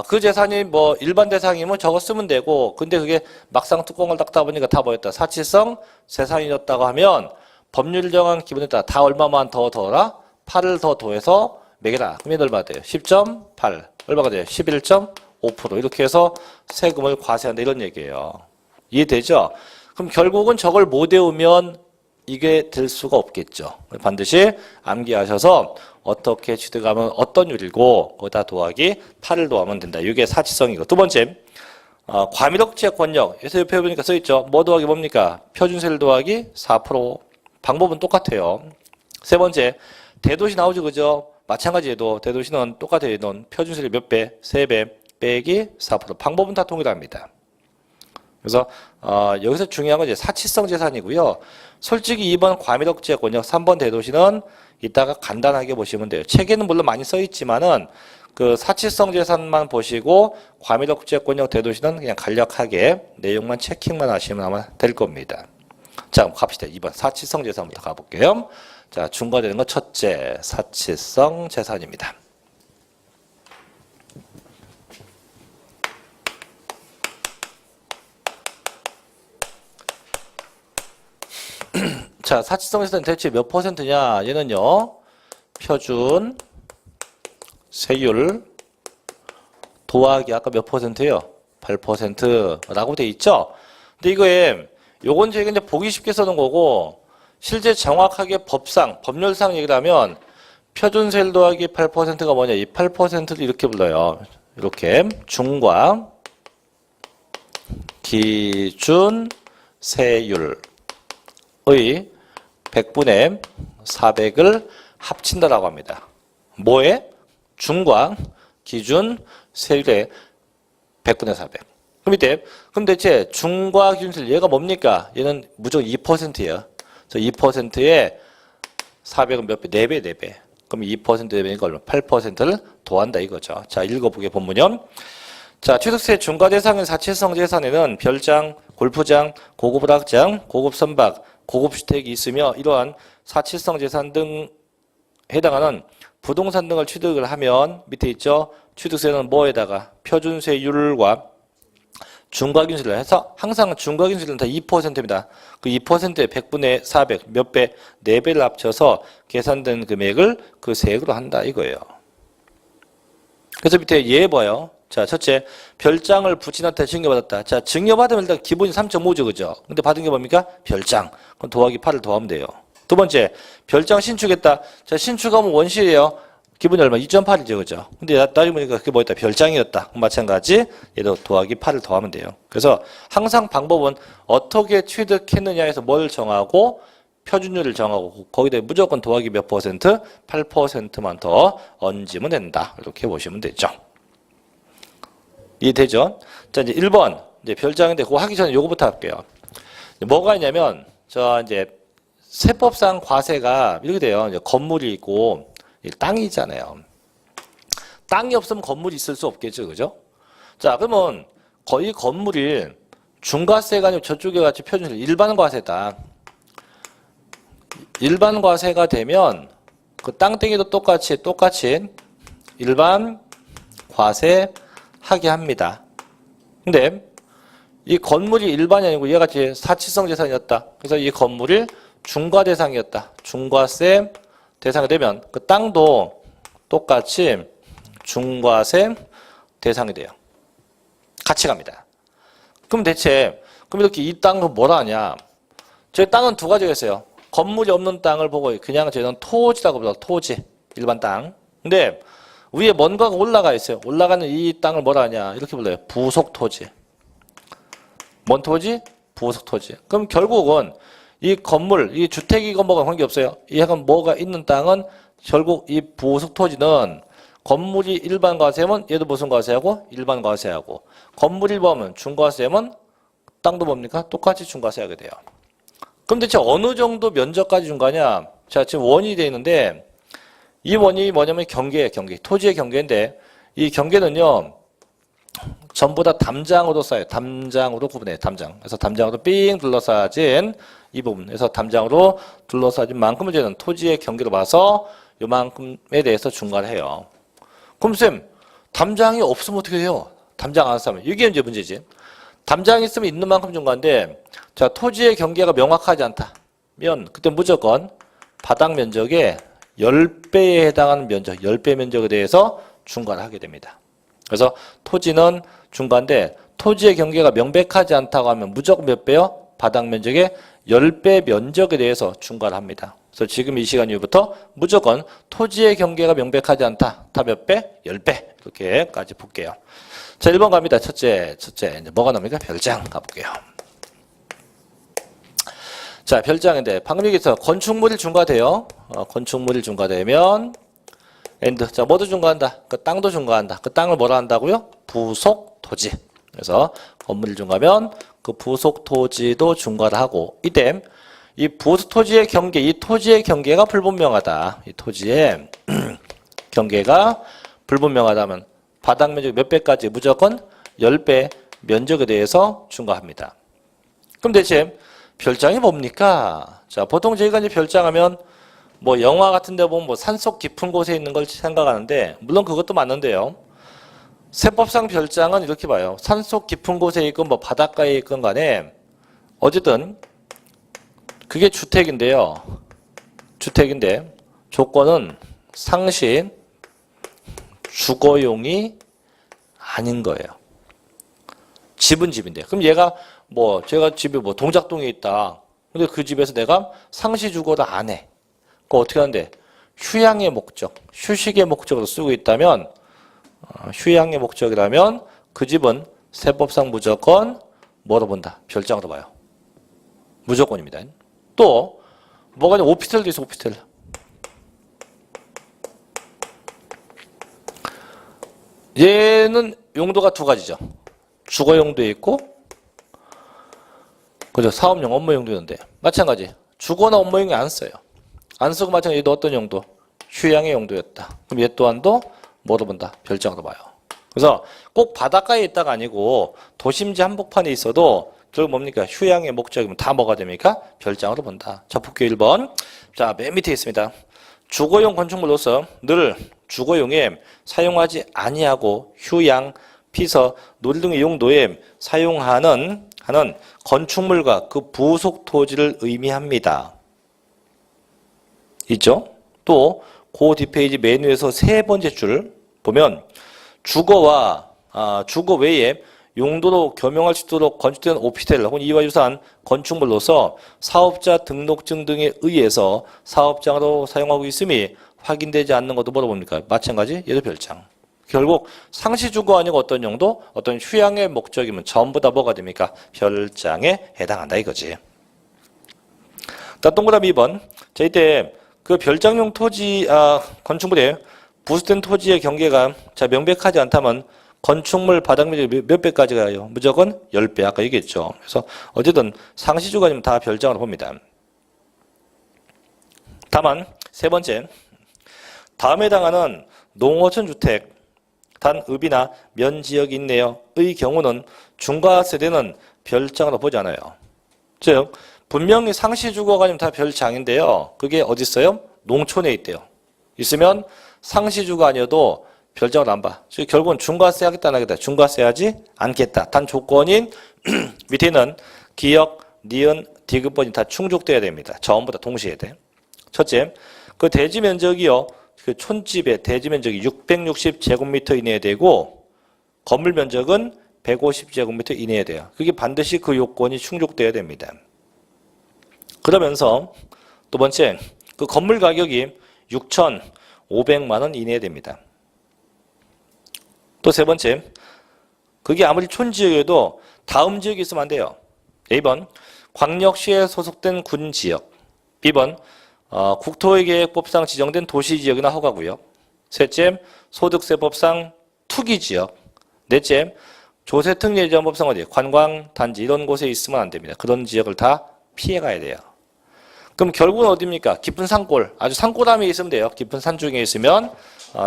[SPEAKER 1] 그 재산이 뭐 일반 대상이면 저거 쓰면 되고 근데 그게 막상 뚜껑을 닦다 보니까 다 뭐였다? 사치성 재산이었다고 하면 법률 정한 기본에 따라 다 얼마만 더 더라? 8을 더 더해서 매겨라. 그러면 얼마 돼요? 10.8. 얼마가 돼요? 11.5%. 이렇게 해서 세금을 과세한다 이런 얘기예요. 이해되죠? 그럼 결국은 저걸 못 외우면 이게 될 수가 없겠죠. 반드시 암기하셔서 어떻게 취득하면 어떤 율이고 거기다 더하기 8을 더하면 된다. 이게 사치성이고. 두 번째 과밀억제 권역. 여기서 옆에 보니까 써있죠. 뭐 더하기 뭡니까? 표준세율 더하기 4%. 방법은 똑같아요. 세 번째 대도시 나오죠. 그죠? 마찬가지에도 대도시는 똑같아요. 얘는 표준세율 몇 배? 3배 빼기 4%. 방법은 다 동일합니다. 그래서 여기서 중요한 건 이제 사치성 재산이고요. 솔직히 2번 과밀억제 권역, 3번 대도시는 이따가 간단하게 보시면 돼요. 책에는 물론 많이 써 있지만은 그 사치성 재산만 보시고 과밀억제 권역 대도시는 그냥 간략하게 내용만 체킹만 하시면 아마 될 겁니다. 자, 그럼 갑시다. 2번 사치성 재산부터 가볼게요. 자, 중과되는 건 첫째 사치성 재산입니다. 자, 사치성 재산 대체 몇 퍼센트냐? 얘는요, 표준 세율 더하기 아까 몇 퍼센트예요? 8%라고 돼 있죠? 근데 이거에 요건 저희가 이제 보기 쉽게 써놓은 거고 실제 정확하게 법률상 얘기를 하면 표준세율 더하기 8%가 뭐냐? 이 8%를 이렇게 불러요. 이렇게 중과 기준 세율의 100분의 400을 합친다라고 합니다. 뭐에? 중과 기준 세율의 100분의 400. 그럼 이때 그럼 대체 중과 기준 세율 얘가 뭡니까? 얘는 무조건 2%예요. 그래서 2%에 400은 몇 배? 4배, 4배. 그럼 2% 되니까 얼마? 8%를 더한다 이거죠. 자, 읽어보게 본문이요. 자, 취득세 중과 대상인 사치성 재산에는 별장, 골프장, 고급 오락장, 고급 선박, 고급 주택이 있으며 이러한 사치성 재산 등 해당하는 부동산 등을 취득을 하면 밑에 있죠. 취득세는 뭐에다가 표준세율과 중과기준세율을 해서 항상 중과기준세율은 다 2%입니다. 그 2%에 100분의 400 몇 배? 4배를 합쳐서 계산된 금액을 그 세액으로 한다 이거예요. 그래서 밑에 얘 봐요. 자, 첫째, 별장을 부친한테 증여받았다. 자, 증여받으면 일단 기본이 3.5죠, 그죠? 근데 받은 게 뭡니까? 별장. 그럼 더하기 8을 더하면 돼요. 두 번째, 별장 신축했다. 자, 신축하면 원시예요. 기본이 얼마? 2.8이죠, 그죠? 근데 나중에 보니까 그게 뭐였다? 별장이었다. 마찬가지, 얘도 더하기 8을 더하면 돼요. 그래서 항상 방법은 어떻게 취득했느냐에서 뭘 정하고 표준율을 정하고 거기다 무조건 더하기 몇 퍼센트? 8%만 더 얹으면 된다. 이렇게 보시면 되죠. 이해되죠? 자, 이제 1번. 이제 별장인데 그거 하기 전에 요거부터 할게요. 뭐가 있냐면, 이제 세법상 과세가 이렇게 돼요. 이제 건물이 있고, 땅이 있잖아요. 땅이 없으면 건물이 있을 수 없겠죠. 그죠? 자, 그러면 거의 건물이 중과세가 아니고 저쪽에 같이 표준세 일반 과세다. 일반 과세가 되면 그 땅땡이도 똑같이 일반 과세 하게 합니다. 근데 이 건물이 일반이 아니고 얘가 같이 사치성 재산이었다. 그래서 이 건물이 중과 대상이었다. 중과세 대상이 되면 그 땅도 똑같이 중과세 대상이 돼요. 같이 갑니다. 그럼 대체 그럼 이렇게 이 땅은 뭐라 하냐? 저희 땅은 두 가지가 있어요. 건물이 없는 땅을 보고 그냥 저희는 토지라고 불러요. 토지. 일반 땅. 근데 위에 뭔가가 올라가 있어요. 올라가는 이 땅을 뭐라 하냐? 이렇게 불러요. 부속 토지. 뭔 토지? 부속 토지. 그럼 결국은 이 건물, 이 주택이건 뭐가 관계없어요. 이 약간 뭐가 있는 땅은 결국 이 부속 토지는 건물이 일반 과세면 얘도 무슨 과세하고? 일반 과세하고. 건물이 보면 중과세면 땅도 뭡니까? 똑같이 중과세하게 돼요. 그럼 대체 어느 정도 면적까지 준 거냐? 자, 지금 원이 되어 있는데 이 원이 뭐냐면 경계예요, 경계. 토지의 경계인데 이 경계는요. 전부 다 담장으로 쌓여요. 담장으로 구분해요. 담장. 그래서 담장으로 삥 둘러싸진 이 부분. 그래서 담장으로 둘러싸진 만큼을 저는 토지의 경계로 봐서 요만큼에 대해서 중과를 해요. 그럼 쌤, 담장이 없으면 어떻게 돼요? 담장 안 쌓으면. 이게 이제 문제지. 담장이 있으면 있는 만큼 중과인데 자, 토지의 경계가 명확하지 않다면 그때 무조건 바닥 면적의 10배에 해당하는 면적, 10배 면적에 대해서 중과를 하게 됩니다. 그래서 토지는 중과인데 토지의 경계가 명백하지 않다고 하면 무조건 몇 배요? 바닥 면적의 10배 면적에 대해서 중과를 합니다. 그래서 지금 이 시간 이후부터 무조건 토지의 경계가 명백하지 않다. 다 몇 배? 10배. 이렇게까지 볼게요. 자, 1번 갑니다. 첫째. 이제 뭐가 나옵니까? 별장 가볼게요. 자, 별장인데 방금 얘기했어. 건축물이 중과돼요. 건축물이 중과되면 엔드. 자, 뭐도 중과한다. 그 땅도 중과한다. 그 땅을 뭐라 한다고요? 부속 토지. 그래서 건물이 중과하면 그 부속 토지도 중과를 하고 이때 이 부속 토지의 경계, 이 토지의 경계가 불분명하다. 이 토지의 경계가 불분명하다면 바닥 면적 몇 배까지 무조건 10배 면적에 대해서 중과합니다. 그럼 대체 별장이 뭡니까? 자, 보통 저희가 이제 별장하면 뭐 영화 같은 데 보면 뭐 산속 깊은 곳에 있는 걸 생각하는데 물론 그것도 맞는데요. 세법상 별장은 이렇게 봐요. 산속 깊은 곳에 있건 뭐 바닷가에 있건 간에 어쨌든 그게 주택인데요. 주택인데 조건은 상시 주거용이 아닌 거예요. 집은 집인데. 그럼 얘가 뭐 제가 집이 뭐 동작동에 있다. 근데 그 집에서 내가 상시 주거를 안 해. 그거 어떻게 하는데? 휴양의 목적, 휴식의 목적으로 쓰고 있다면 휴양의 목적이라면 그 집은 세법상 무조건 뭐로 본다? 별장으로 봐요. 무조건입니다. 또 뭐가 오피스텔도 있어. 오피스텔. 얘는 용도가 두 가지죠. 주거용도에 있고, 그죠? 사업용, 업무용도였는데 마찬가지. 주거나 업무용이 안 써요. 안 쓰고 마찬가지 얘도 어떤 용도? 휴양의 용도였다. 그럼 얘 또한도 뭐로 본다? 별장으로 봐요. 그래서 꼭 바닷가에 있다가 아니고 도심지 한복판에 있어도 결국 뭡니까? 휴양의 목적이면 다 뭐가 됩니까? 별장으로 본다. 자, 볼게요. 1번. 자, 맨 밑에 있습니다. 주거용 건축물로서 늘 주거용에 사용하지 아니하고 휴양, 피서, 놀이 등의 용도에 사용하는 건축물과 그 부속 토지를 의미합니다. 있죠? 또 그 뒷페이지 메뉴에서 세 번째 줄 보면 주거 외에 용도로 겸용할 수 있도록 건축된 오피스텔 혹은 이와 유사한 건축물로서 사업자 등록증 등에 의해서 사업장으로 사용하고 있음이 확인되지 않는 것도 뭐로 봅니까? 마찬가지 얘도 별장. 결국 상시주거 아니고 어떤 용도? 어떤 휴양의 목적이면 전부 다 뭐가 됩니까? 별장에 해당한다 이거지. 자, 동그라미 2번. 자, 이때 그 별장용 토지, 건축물의 부수된 토지의 경계가 자, 명백하지 않다면 건축물 바닥 면적이 몇 배까지 가요? 무조건 10배. 아까 얘기했죠. 그래서 어쨌든 상시주거 아니면 다 별장으로 봅니다. 다만 세 번째. 다음에 해당하는 농어촌 주택 단 읍이나 면지역이 있네요. 의 경우는 중과세대는 별장으로 보지 않아요. 즉 분명히 상시주거가 아니면 다 별장인데요. 그게 어디 있어요? 농촌에 있대요. 있으면 상시주거 아니어도 별장을 안 봐. 즉 결국은 중과세 하겠다 안 하겠다. 중과세 하지 않겠다. 단 조건인 밑에 있는 기역, 니은, 디귿번이 다 충족돼야 됩니다. 전부 다 동시에 돼. 첫째, 그 대지 면적이요. 그 촌집의 대지 면적이 660제곱미터 이내에 되고 건물 면적은 150제곱미터 이내에 돼요. 그게 반드시 그 요건이 충족돼야 됩니다. 그러면서 두 번째, 그 건물 가격이 6,500만 원 이내에 됩니다. 또 세 번째, 그게 아무리 촌지역이어도 다음 지역이 있으면 안 돼요. A번, 광역시에 소속된 군지역. B번, 국토계획법상 지정된 도시지역이나 허가구역. 셋째, 소득세법상 투기지역. 넷째, 조세특례지원법상 어디 관광단지 이런 곳에 있으면 안 됩니다. 그런 지역을 다 피해가야 돼요. 그럼 결국은 어디입니까? 깊은 산골, 아주 산골함에 있으면 돼요. 깊은 산중에 있으면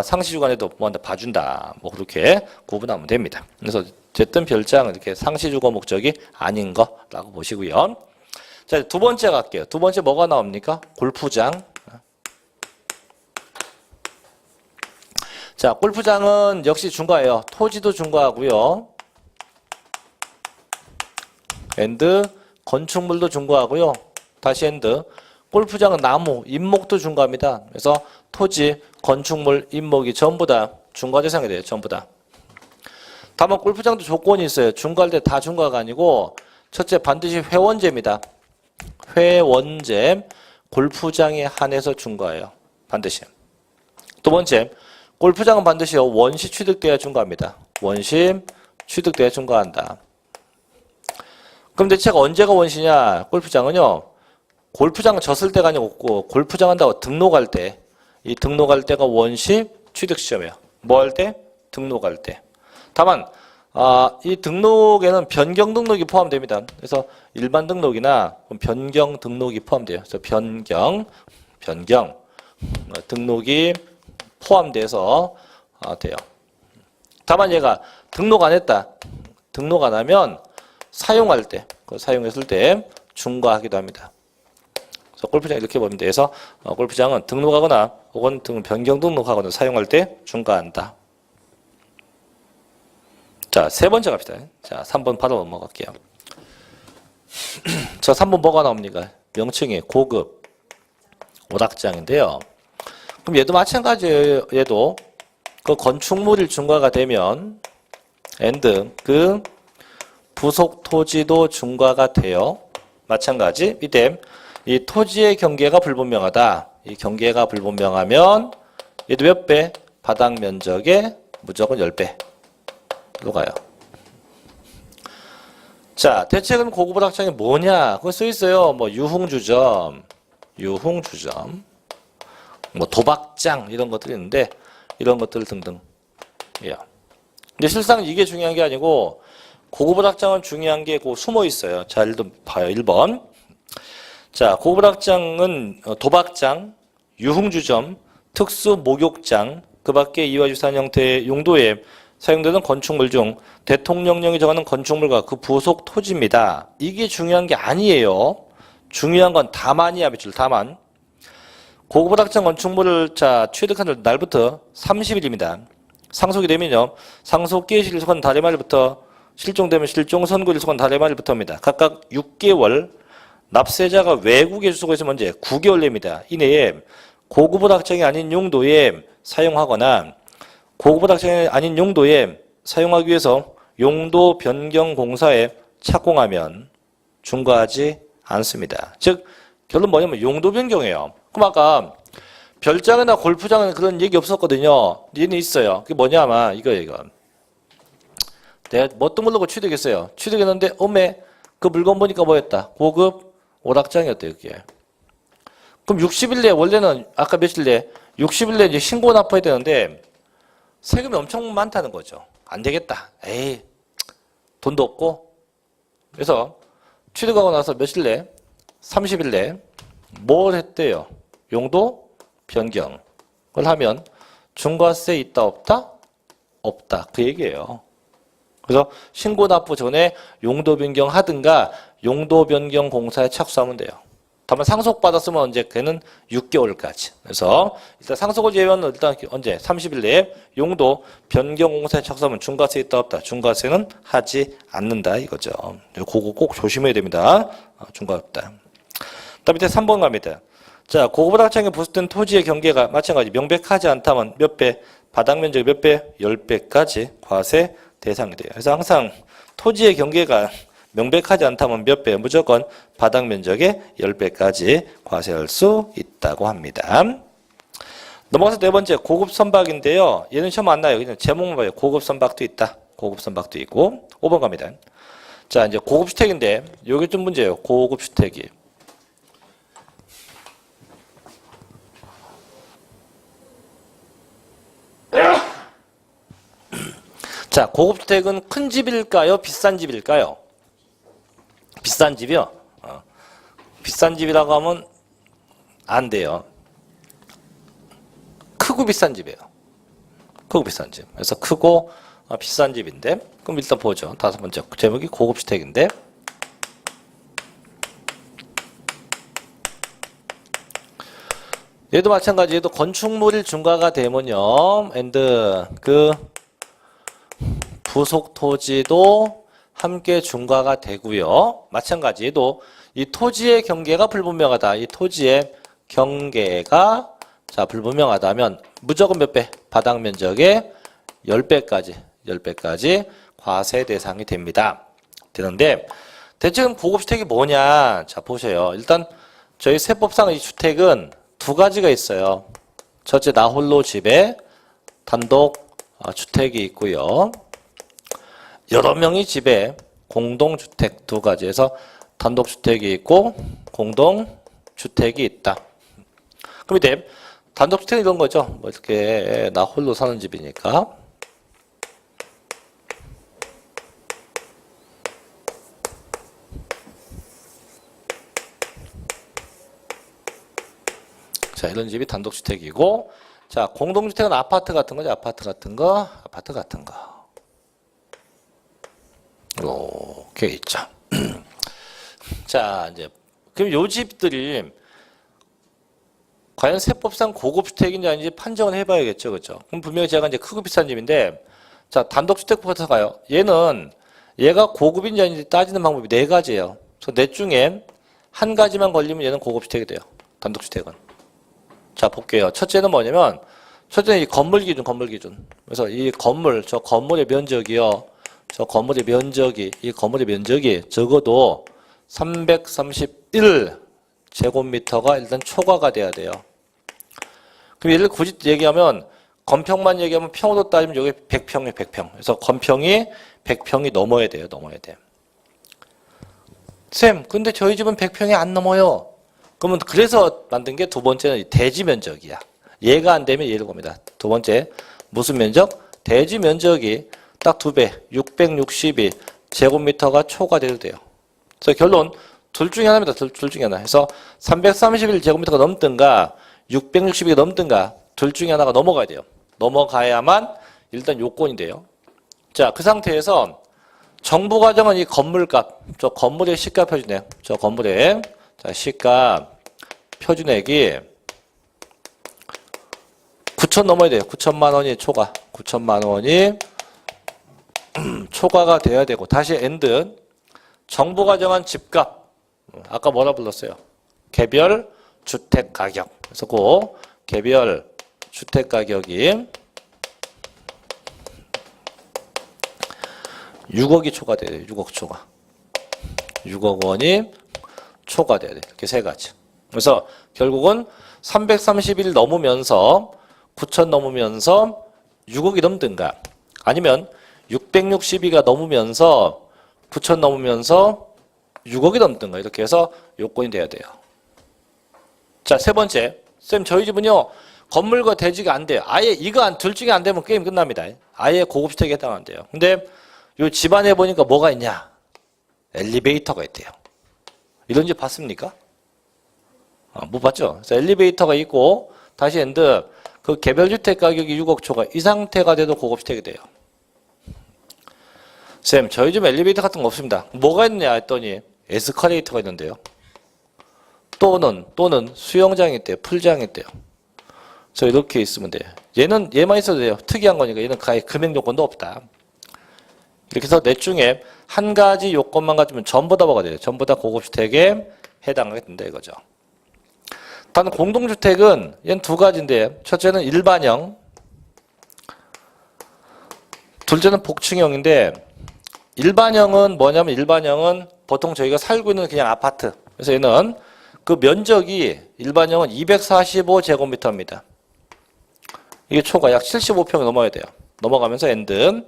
[SPEAKER 1] 상시주거에도 뭐한다 봐준다. 뭐 그렇게 구분하면 됩니다. 그래서 어쨌든 별장은 이렇게 상시주거 목적이 아닌 거라고 보시고요. 자, 두 번째 갈게요. 두 번째 뭐가 나옵니까? 골프장. 자, 골프장은 역시 중과예요. 토지도 중과하고요. 앤드 건축물도 중과하고요. 다시 앤드 골프장은 나무, 인목도 중과합니다. 그래서 토지, 건축물, 인목이 전부 다 중과 대상이 돼요. 전부 다. 다만 골프장도 조건이 있어요. 중과할 때 다 중과가 아니고 첫째 반드시 회원제입니다. 회원제 골프장에 한해서 중과해요. 반드시. 두 번째 골프장은 반드시 원시 취득돼야 중과합니다. 원시 취득돼야 중과한다. 그럼 대체가 언제가 원시냐? 골프장은요. 골프장 졌을 때가 아니고 골프장 한다고 등록할 때 이 등록할 때가 원시 취득 시점이에요. 뭐 할 때? 등록할 때. 다만 이 등록에는 변경 등록이 포함됩니다. 그래서 일반 등록이나 변경 등록이 포함돼요. 그래서 변경 등록이 포함돼서 돼요. 다만 얘가 등록 안 했다. 등록 안 하면 사용할 때, 사용했을 때 중과하기도 합니다. 그래서 골프장 이렇게 보면 돼. 그래서 골프장은 등록하거나 혹은 변경 등록하거나 사용할 때 중과한다. 자, 세 번째 갑시다. 자, 3번 바로 넘어갈게요. 자, 3번 뭐가 나옵니까? 명칭이 고급 오락장인데요. 그럼 얘도 마찬가지예요. 얘도 그 건축물이 중과가 되면 and 그 부속 토지도 중과가 돼요. 마찬가지. 이때 이 토지의 경계가 불분명하다. 이 경계가 불분명하면 얘도 몇 배? 바닥 면적의 무조건 10배로 가요. 자, 대체는 고급 오락장이 뭐냐? 그거 써 있어요. 뭐 유흥주점, 뭐 도박장 이런 것들이 있는데 이런 것들 등등. 예. 근데 실상 이게 중요한 게 아니고 고급 오락장은 중요한 게 그 숨어 있어요. 자, 일단 봐요. 1번. 자, 고급 오락장은 도박장, 유흥주점, 특수 목욕장, 그 밖에 이와 유사한 형태의 용도에 사용되는 건축물 중 대통령령이 정하는 건축물과 그 부속 토지입니다. 이게 중요한 게 아니에요. 중요한 건 다만이야, 밑줄 다만. 고급 오락장 건축물을 취득한 날부터 30일입니다. 상속이 되면요. 상속기의 실속한 달의 말부터 실종되면 실종 선고일 속한 달의 말부터입니다. 각각 6개월, 납세자가 외국에 주소가 있으면 먼저 9개월 내입니다. 이내에 고급 오락장이 아닌 용도에 사용하거나 고급 오락장이 아닌 용도에 사용하기 위해서 용도 변경 공사에 착공하면 중과하지 않습니다. 즉 결론 뭐냐면 용도 변경이에요. 그럼 아까 별장이나 골프장은 그런 얘기 없었거든요. 얘는 있어요. 그게 뭐냐 아마 이거. 내가 뭣도 모르고 취득했어요. 취득했는데 그 물건 보니까 뭐였다? 고급 오락장이었대요. 그게. 그럼 60일 내에 원래는 아까 며칠 내에 60일 내에 이제 신고 납부해야 되는데 세금이 엄청 많다는 거죠. 안 되겠다. 에이 돈도 없고. 그래서 취득하고 나서 며칠 내에 30일 내에 뭘 했대요? 용도 변경을 하면 중과세 있다 없다? 없다. 그 얘기예요. 그래서 신고 납부 전에 용도 변경 하든가 용도 변경 공사에 착수하면 돼요. 다만 상속받았으면 언제? 걔는 6개월까지. 그래서 일단 상속을 제외하면 일단 언제? 30일 내에 용도 변경 공사에 착수하면 중과세 있다 없다? 중과세는 하지 않는다 이거죠. 그거 꼭 조심해야 됩니다. 중과 없다. 다음 밑에 3번 갑니다. 자, 고급 오락장에 부속된 토지의 경계가 마찬가지 명백하지 않다면 몇 배? 바닥 면적이 몇 배? 10배까지 과세 대상이 돼요. 그래서 항상 토지의 경계가 명백하지 않다면 몇 배? 무조건 바닥 면적의 10배까지 과세할 수 있다고 합니다. 넘어가서 네 번째 고급 선박인데요. 얘는 시험 안 나요. 그냥 제목만 봐요. 고급 선박도 있다. 고급 선박도 있고. 5번 갑니다. 자, 이제 고급 주택인데 요게 좀 문제예요. 고급 주택이. 자, 고급 주택은 큰 집일까요? 비싼 집일까요? 비싼 집이요? 비싼 집이라고 하면 안 돼요. 크고 비싼 집이에요. 크고 비싼 집. 그래서 크고 비싼 집인데, 그럼 일단 보죠. 다섯 번째 제목이 고급 주택인데, 얘도 마찬가지. 얘도 건축물이 중과가 되면요, 그 부속 토지도 함께 중과가 되고요. 마찬가지. 얘도 이 토지의 경계가 불분명하다. 이 토지의 경계가 불분명하다면 무조건 몇 배? 바닥 면적의 10배까지 과세 대상이 됩니다. 되는데 대체 고급 주택이 뭐냐? 자, 보세요. 일단 저희 세법상 이 주택은 두 가지가 있어요. 첫째, 나 홀로 집에 단독 주택이 있고요. 여러 명이 집에 공동주택 두 가지에서 단독주택이 있고 공동주택이 있다. 그럼 이제 단독주택은 이런 거죠. 뭐 이렇게 나 홀로 사는 집이니까. 자, 이런 집이 단독주택이고, 자, 공동주택은 아파트 같은 거죠. 아파트 같은 거. 이렇게 있죠. 자, 이제 그럼 요 집들이 과연 세법상 고급주택인지 아닌지 판정을 해봐야겠죠, 그렇죠? 그럼 분명히 제가 이제 크고 비싼 집인데, 자, 단독주택부터 가요. 얘가 고급인지 아닌지 따지는 방법이 네 가지예요. 그래서 넷 중에 한 가지만 걸리면 얘는 고급주택이 돼요. 단독주택은. 자, 볼게요. 첫째는 뭐냐면, 첫째는 이 건물 기준. 그래서 이 건물, 저 건물의 면적이요. 이 건물의 면적이 적어도 331 제곱미터가 일단 초과가 돼야 돼요. 그럼 예를 굳이 얘기하면, 건평만 얘기하면 평으로 따지면 여기 100평이에요, 100평. 그래서 건평이 100평이 넘어야 돼요. 쌤, 근데 저희 집은 100평이 안 넘어요. 그러면 그래서 만든 게 두 번째는 대지 면적이야. 얘가 안 되면 얘를 봅니다. 두 번째, 무슨 면적? 대지 면적이 딱 2배, 662 제곱미터가 초과돼도 돼요. 그래서 결론 둘 중에 하나입니다. 둘 중에 하나. 그래서 331 제곱미터가 넘든가 662가 넘든가 둘 중에 하나가 넘어가야 돼요. 넘어가야만 일단 요건이 돼요. 자, 그 상태에서 정부 과정은 이 건물값, 저 건물의 시가 표준액, 저 건물의 자, 시가 표준액이 9천 넘어야 돼요. 9천만 원이 초과. 9천만 원이 초과가 돼야 되고 다시 엔드 정부 과정한 집값 아까 뭐라 불렀어요? 개별 주택 가격. 그래서 그 개별 주택 가격이 6억이 초과돼야 돼요. 6억 초과. 6억 원이 초과돼야 돼요. 이렇게 세 가지. 그래서 결국은 331 넘으면서 9천 넘으면서 6억이 넘든가 아니면 662가 넘으면서 9천 넘으면서 6억이 넘든가 이렇게 해서 요건이 돼야 돼요. 자, 세 번째. 쌤, 저희 집은요. 건물과 대지가 안 돼요. 아예 이거 둘 중에 안 되면 게임 끝납니다. 아예 고급주택에 해당한대요. 근데 요 집안에 보니까 뭐가 있냐? 엘리베이터가 있대요. 이런 집 봤습니까? 못 봤죠? 그래서 엘리베이터가 있고 다시 엔드 그 개별주택 가격이 6억 초과 이 상태가 돼도 고급주택이 돼요. 쌤, 저희 집 엘리베이터 같은 거 없습니다. 뭐가 있느냐 했더니 에스컬레이터가 있는데요. 또는 수영장이 있대요. 풀장이 있대요. 그래서 이렇게 있으면 돼요. 얘만 있어도 돼요. 특이한 거니까 얘는 아예 금액 요건도 없다. 이렇게 해서 넷 중에 한 가지 요건만 가지면 전부 다 뭐가 돼요? 전부 다 고급주택에 해당하게 된다 이거죠. 단 공동주택은 얘는 두 가지인데 첫째는 일반형, 둘째는 복층형인데 일반형은 뭐냐면 일반형은 보통 저희가 살고 있는 그냥 아파트. 그래서 얘는 그 면적이 일반형은 245제곱미터입니다. 이게 초과 약 75평이 넘어야 돼요. 넘어가면서 엔드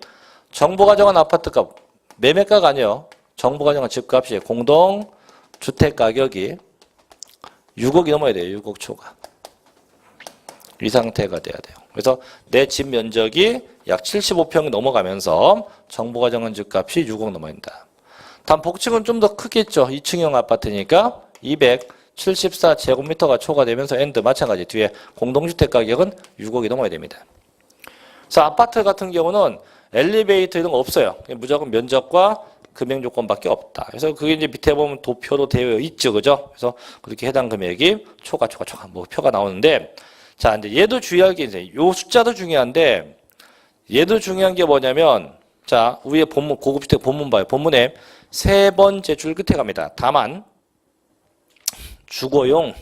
[SPEAKER 1] 정부가 정한 아파트값 매매가가 아니에요. 정부가 정한 집값이 공동주택 가격이 6억이 넘어야 돼요. 6억 초과. 이 상태가 돼야 돼요. 그래서 내 집 면적이 약 75평이 넘어가면서 정부가 정한 집값이 6억 넘어야 된다. 단 복층은 좀 더 크겠죠. 2층형 아파트니까 274제곱미터가 초과되면서 엔드 마찬가지 뒤에 공동주택 가격은 6억이 넘어야 됩니다. 그래서 아파트 같은 경우는 엘리베이터 이런 거 없어요. 무조건 면적과 금액 요건밖에 없다. 그래서 그게 이제 밑에 보면 도표로 되어 있죠. 그죠? 그래서 그렇게 해당 금액이 초과 뭐 표가 나오는데 자, 이제 얘도 주의할 게 이제 요 숫자도 중요한데 얘도 중요한 게 뭐냐면 자, 위에 본문 고급주택 본문 봐요. 본문에 세 번째 줄 끝에 갑니다. 다만 주거용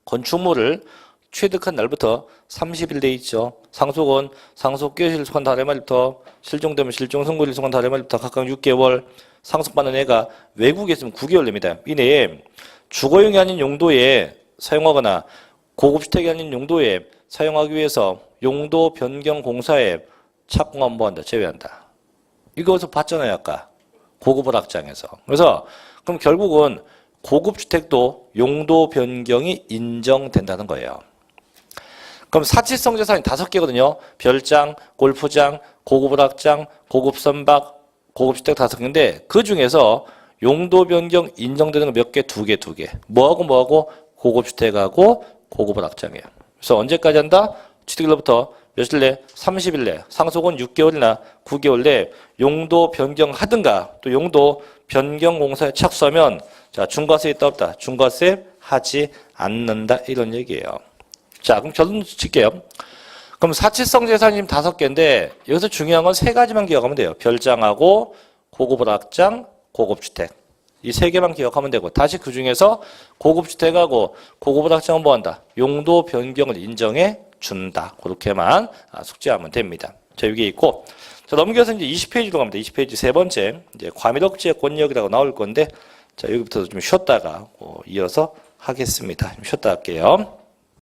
[SPEAKER 1] 건축물을 취득한 날부터 30일 돼 있죠. 상속은 상속기여 속한 달의 말부터 실종되면 실종 선고일 속한 달의 말부터 각각 6개월 상속받는 애가 외국에 있으면 9개월 냅니다. 이내에 주거용이 아닌 용도에 사용하거나 고급주택이 아닌 용도에 사용하기 위해서 용도 변경 공사에 착공한 한다 제외한다. 이것을 봤잖아요. 아까 고급을 확장해서. 그래서 그럼 결국은 고급주택도 용도 변경이 인정된다는 거예요. 그럼 사치성 재산이 5개거든요. 별장, 골프장, 고급 오락장, 고급 선박, 고급주택 5개인데 그 중에서 용도 변경 인정되는 거 몇 개? 2개. 뭐하고 고급주택하고 고급 오락장이에요. 그래서 언제까지 한다? 취득일로부터 며칠 내? 30일 내. 상속은 6개월이나 9개월 내 용도 변경하든가 또 용도 변경 공사에 착수하면 자, 중과세 있다 없다? 중과세 하지 않는다 이런 얘기예요. 자, 그럼 결론 칠게요. 그럼 사치성 재산이 지금 5개인데 여기서 중요한 건 3가지만 기억하면 돼요. 별장하고 고급 오락장, 고급주택. 이 3개만 기억하면 되고 다시 그 중에서 고급주택하고 고급 오락장은 뭐한다? 용도 변경을 인정해 준다. 그렇게만 숙지하면 됩니다. 자, 여기 있고 자, 넘겨서 이제 20페이지로 갑니다. 20페이지 세 번째 이제 과밀억지의 권역이라고 나올 건데 자, 여기부터 좀 쉬었다가 이어서 하겠습니다. 좀 쉬었다 할게요.